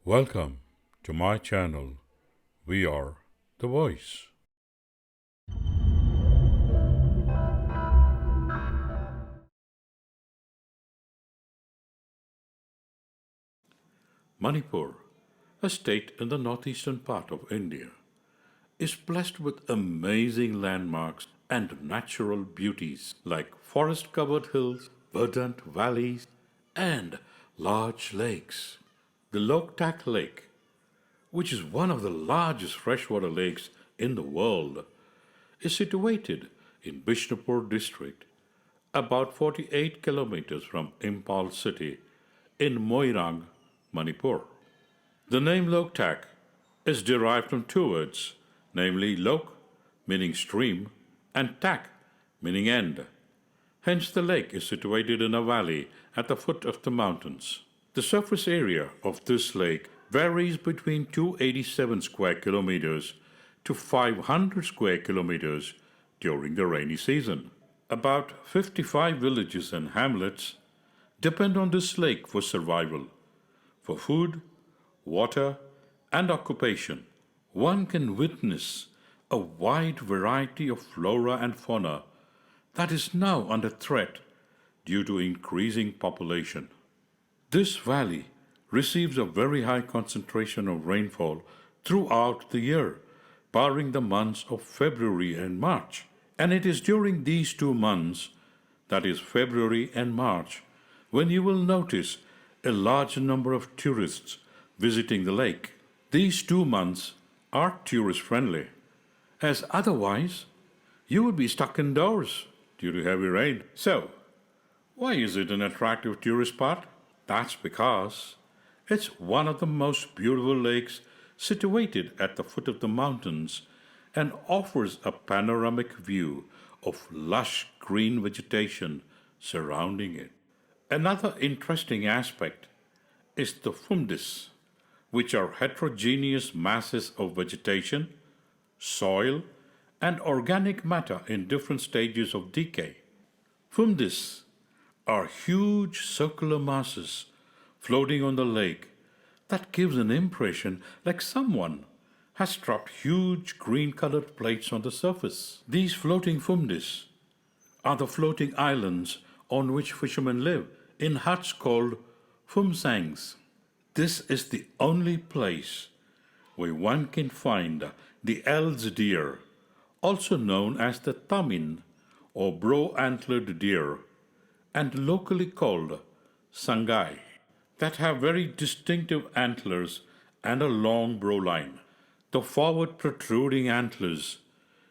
Welcome to my channel. We are the voice. Manipur, a state in the northeastern part of India, is blessed with amazing landmarks and natural beauties like forest covered hills, verdant valleys, and large lakes. The Loktak Lake, which is one of the largest freshwater lakes in the world, is situated in Bishnupur district, about 48 kilometers from Impal city in Moirang, Manipur. The name Loktak is derived from two words, namely Lok, meaning stream, and Tak, meaning end. Hence, the lake is situated in a valley at the foot of the mountains. The surface area of this lake varies between 287 square kilometers to 500 square kilometers during the rainy season. About 55 villages and hamlets depend on this lake for survival, for food, water, and occupation. One can witness a wide variety of flora and fauna that is now under threat due to increasing population. This valley receives a very high concentration of rainfall throughout the year, barring the months of February and March. And it is during these 2 months, that is February and March, when you will notice a large number of tourists visiting the lake. These 2 months are tourist friendly, as otherwise you would be stuck indoors due to heavy rain. So, why is it an attractive tourist spot? That's because it's one of the most beautiful lakes situated at the foot of the mountains and offers a panoramic view of lush green vegetation surrounding it. Another interesting aspect is the Fundus, which are heterogeneous masses of vegetation, soil, and organic matter in different stages of decay. Fundus are huge circular masses floating on the lake that gives an impression like someone has dropped huge green-colored plates on the surface. These floating fundus are the floating islands on which fishermen live in huts called fumsangs. This is the only place where one can find the Eld's deer, also known as the tamin or brow-antlered deer, and locally called sangai, that have very distinctive antlers and a long brow line. The forward protruding antlers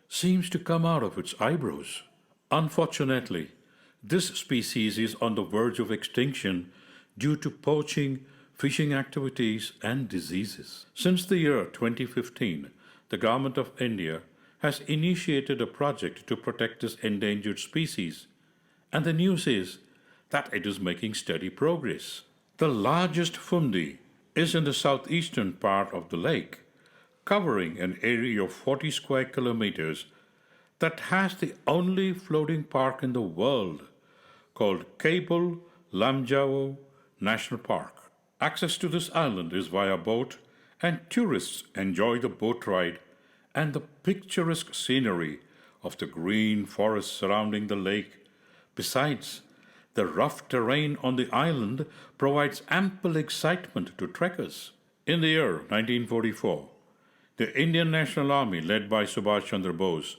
seems to come out of its eyebrows. Unfortunately, this species is on the verge of extinction due to poaching, fishing activities, and diseases. Since the year 2015, the Government of India has initiated a project to protect this endangered species, and the news is that it is making steady progress. The largest fundi is in the southeastern part of the lake, covering an area of 40 square kilometers that has the only floating park in the world called Cable Lamjao National Park. Access to this island is via boat, and tourists enjoy the boat ride and the picturesque scenery of the green forest surrounding the lake. Besides, the rough terrain on the island provides ample excitement to trekkers. In the year 1944, the Indian National Army, led by Subhash Chandra Bose,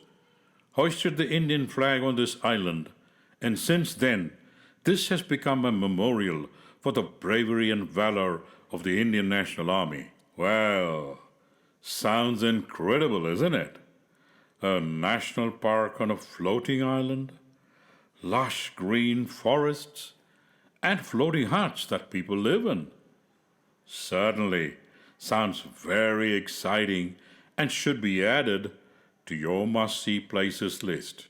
hoisted the Indian flag on this island, and since then, this has become a memorial for the bravery and valor of the Indian National Army. Well, sounds incredible, isn't it? A national park on a floating island, lush green forests, and floating huts that people live in. Certainly sounds very exciting and should be added to your must-see places list.